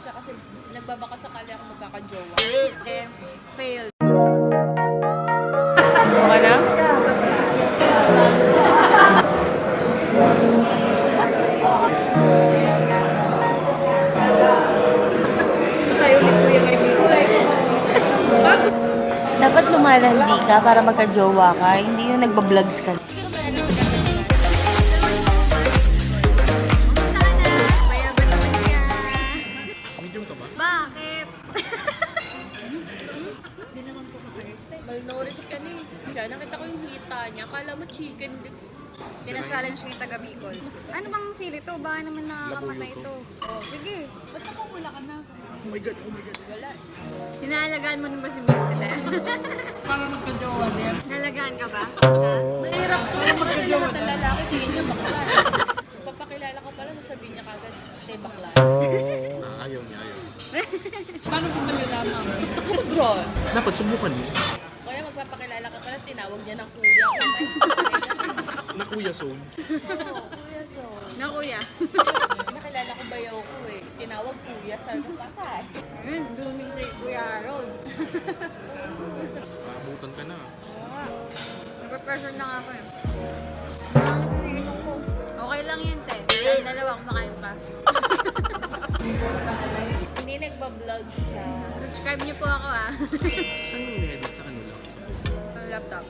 siya kasi nagbabaka sakali ako magkakajowa. Eh, failed. Okay na? Tayo ni Kuya may Dapat lumalandi ka para magka-jowa ka, hindi yung nagba-vlogs ka. Kumusta ka na? Mayaman naman ka. Medium ka ba? Bakit? Hindi naman po kapag malnourished ka ni. Siya, nakita ko yung hita niya. Kala mo chicken dito. Pina-challenge ko yung taga Bicol. Ano bang sili to? Baka naman nakakamatay Labuyo to. Oh, sige. Ba't nakakula ka na? Oh my God, oh my God. Wala. Hinahalagaan mo nun ba si Mixile? Para magka-jowa din. Nalagaan ka ba? Mahirap to. Kasi lahat ng lalaki tingin niya bakla. Papakilala ka pala, sasabihin niya kagad, bakla. Ayaw niya, ayaw. Paano kung malalaman? Draw. Dapat subukan mo. Kaya magpapakilala ka pala, tinawag niya ng kuya. Na Kuya Zone. Oo, kuya so. Na kuya. Nakilala ko bayaw ko eh. Tinawag kuya, sabi ko patay. Blooming si Kuya Harold. Maabutan ka na. Oo nga. Nag-pressure na nga ako eh. Okay lang yun, te. Kaya dalawa kumakain pa. Hindi nagbablog siya. Subscribe niyo po ako ah. Saan mo in-edit? Sa ano lang? Sa laptop.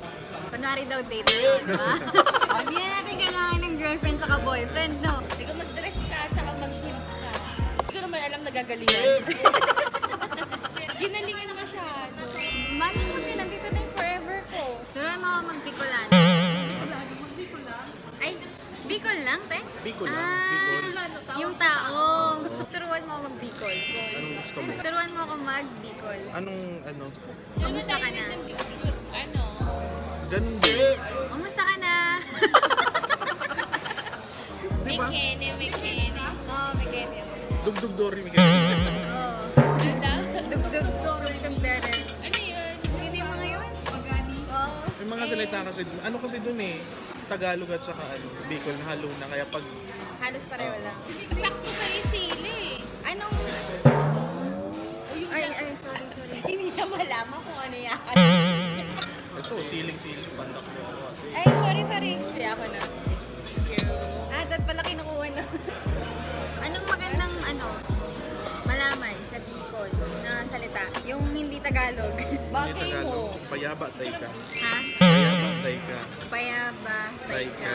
Kunwari daw date yun, di ba? Hindi na natin kailangan ng girlfriend tsaka boyfriend, no? Sige mag-dress ka, tsaka mag-heels ka. Hindi ko naman alam nagagalingan. Ginalingan masyado. Mali mo yun, nandito na yung forever ko. Turuan mo ako mag-Bicolan. Ay, Bicol lang, te? Bicol lang, Ah, Bicol. yung tao. Turuan mo ako mag-Bicol. Anong gusto mo? Turuan mo ako mag-Bicol. Anong ano? Kamusta ka na? Ano? Ganun din. Kamusta ka na? Di ba? May kene. Oo, may ganyan. Dugdug Dory, may ganun. Oo. Ano? Dugdug deren. Ano yun? Sino yung mga yun? Pagani. Oo. May mga salita kasi, ano kasi dun eh, Tagalog at saka ano, Bicol na halo na. Kaya pag, Halos pareho lang. Sakto sa'yo sili. Anong... Ay, sorry. Hindi niya malaman kung ano yan. ito, siling-siling, pandak mo ako. Ay, sorry. Kaya ako na. Dad pala kinukuha na. Anong magandang malaman sa Bicol na salita? Yung hindi Tagalog. Hindi Bakit Tagalog. mo? Payaba, tay ka. Ha? Payaba, tay ka. Payaba. Tay ka.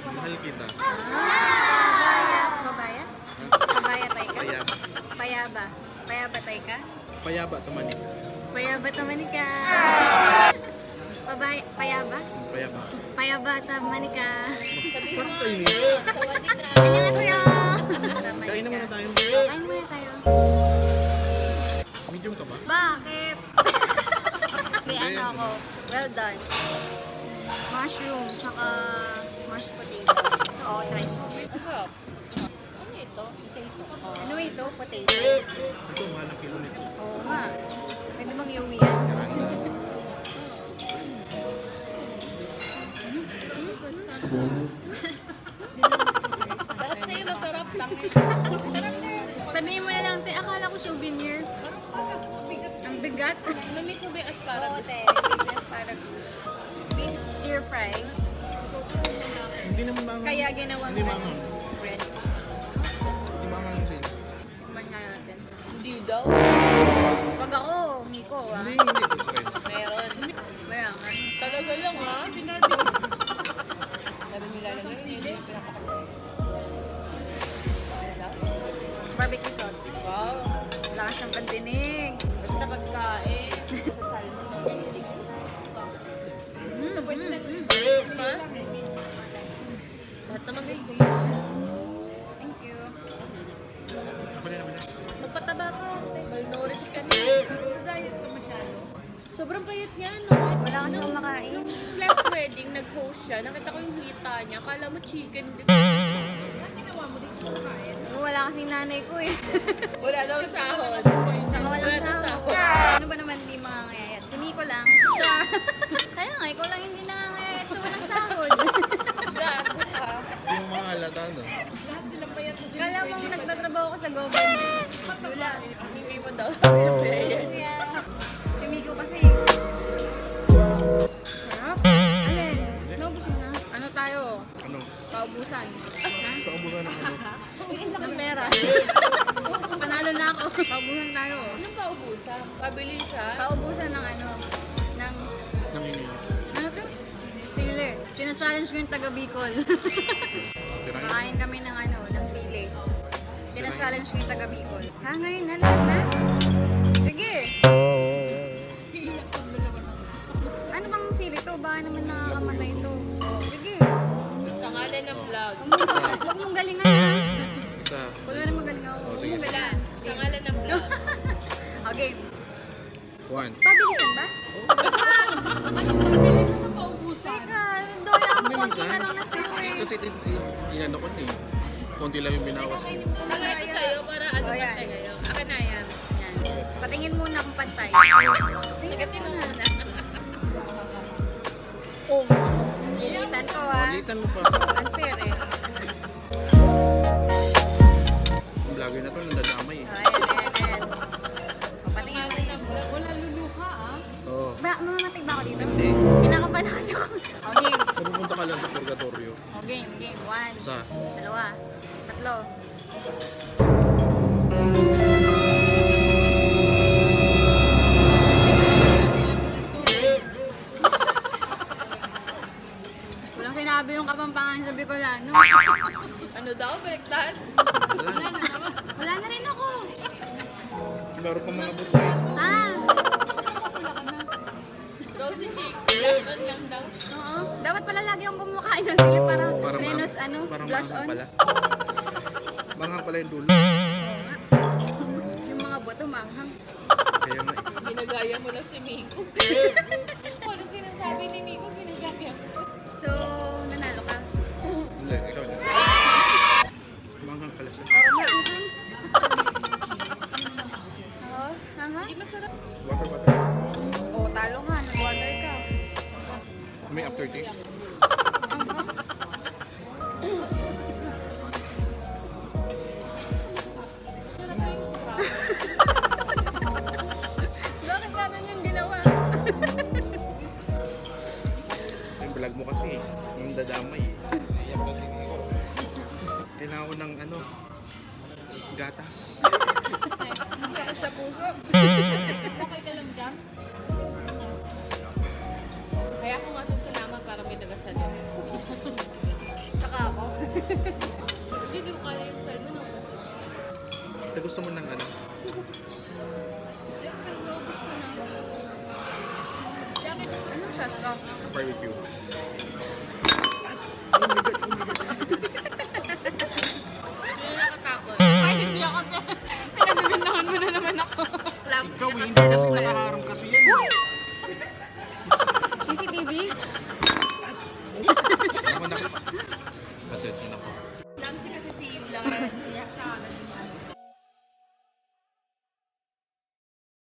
Mahal kita. Babaya? Babaya tay ka? Payaba. Payaba. Payaba tay ka? Payaba, tamanin. Payaba tamani ka. Payaba? Payaba. Payaba tamani ka. Parang tayo niya. Sawadee ka. Annyeonghaseyo. Kain na muna tayo. Kain muna tayo. Medium ka ba? Bakit? May ano ako. Well done. Mushroom, tsaka mashed potato. Oo, try mo. Sarap. Ano ito? Ano ito? Potato. Ito, mahal ang kilo nito. Oo nga. Pwede bang iuwi yan? Bakit sa'yo masarap lang eh? Sabihin mo na lang, te, akala ko souvenir. Ang bigat. Lumit mo ba yung asparagus? te. Asparagus. Stir fry. Hindi naman mangang. Kaya ginawang Hindi mangang. bread. Hindi mangang yung sa'yo. Kuman nga natin. Hindi daw. Pag ako, Miko ah. Hindi, ito friend. Meron. Kaya nga. Talaga lang ha? Sabi nila lang yun, hindi yung pinapakabay. Barbecue sauce. Wow. Lakas ng pandinig. Basta pagkain. Sa salmon na nililig. Diba? Lahat naman gusto yun. Thank you. Ako na naman. Magpataba ka. Malnourished ka na. Diet ka masyado. Sobrang payat niya, no? Wala kasi akong makain. Last wedding, nag-host siya. Nakita ko yung hita niya. Kala mo chicken dito. Ginawa mo dito kumakain? Wala kasing nanay ko eh. Wala daw sahod. Tsaka walang Wala daw sahod. Ano ba naman hindi mangangayayat? Si Miko lang. Kaya nga, ikaw lang hindi nangangayayat sa walang sahod. Gago ka. Yung mga halata, no? Kala mo nagtatrabaho ko sa government. Lula. Hindi mo daw. Kuya. Si Miko kasi. Sarap. Alin? Naubos mo na? Ano tayo? Ano? Paubusan. Ha? Paubusan ng ano? Ng pera. Panalo na ako. Paubusan tayo. Anong paubusan? Pabili siya. Paubusan ng ano? Ng... Namimili. Ano to? Sili. China-challenge ko yung taga Bicol. Tirahin. Kakain kami ng ano, ng sili. China-challenge ko yung taga Bicol. Ha, ngayon na lahat na? Sige. Ano bang sili to? Baka naman nakakamatay to. Oh, sige. Sa ngalan ng vlog. Huwag mong galingan ha. Isa. Wala namang galingan ako. Oh, Huwag sige, mong sige. galingan. Sa ngalan ng vlog. Okay. 1. Pabilisan ba? Pabilisan ng paubusan. Teka, doya ako konti na lang na sa'yo eh. Kasi inano ko na eh. Konti lang yung binawas ko. Tanga ito sa'yo para ano Oh, yan. pantay kayo. Akin na yan. Yan. Patingin muna kung pantay. Tagatin mo na. Oh. Gilitan ko ha. Ulitan mo pa. Unfair eh. Ang vlogger na to, nandadamay eh. Oh, ayan. Patingin mo. Ng vlog. Wala luluha ah. Oo. Mamamatay ba ako dito? Hindi. Kinakapan kasi ako. O game. Napupunta ka lang sa purgatorio. O game. 1, Isa. 2, 3. Walang sinabi yung kapampangan sa Bicolano. Ano daw? Baliktad? Wala na rin ako. Laro pa mga bukoy. Ah, Rosy Chicks. Last on lang daw. oo. Dapat pala lagi akong kumakain ng sili para Parang menos ano, parang blush manghang on. pala. Manghang pala yung dulo. Yung mga buto manghang. Kaya nga eh. Ginagaya mo lang si Miko. Kung ano sinasabi ni Miko, ginagaya mo. So, nanalo ka. Hindi, ikaw na. Manghang pala siya. Oo nga, anghang. Oo, anghang. Hindi masarap. Water, water. Oo, talo ka. Nag-water ka. May aftertaste. Anghang. Bakit natin yung ginawa? Yung vlog mo kasi eh. Yung dadamay eh. Kailangan ko ng ano, gatas. Sakit sa puso. Okay ka lang dyan? Kaya ako nga susalaman para may nagasalit. Saka ako. Hindi ko kaya yung salmon ako. Ito gusto mo ng ano? Anong sauce ka? Barbecue. Sino nakatakot? Ay, hindi ako. Pinagbibintahan mo na naman ako. Ikaw eh, hindi kasi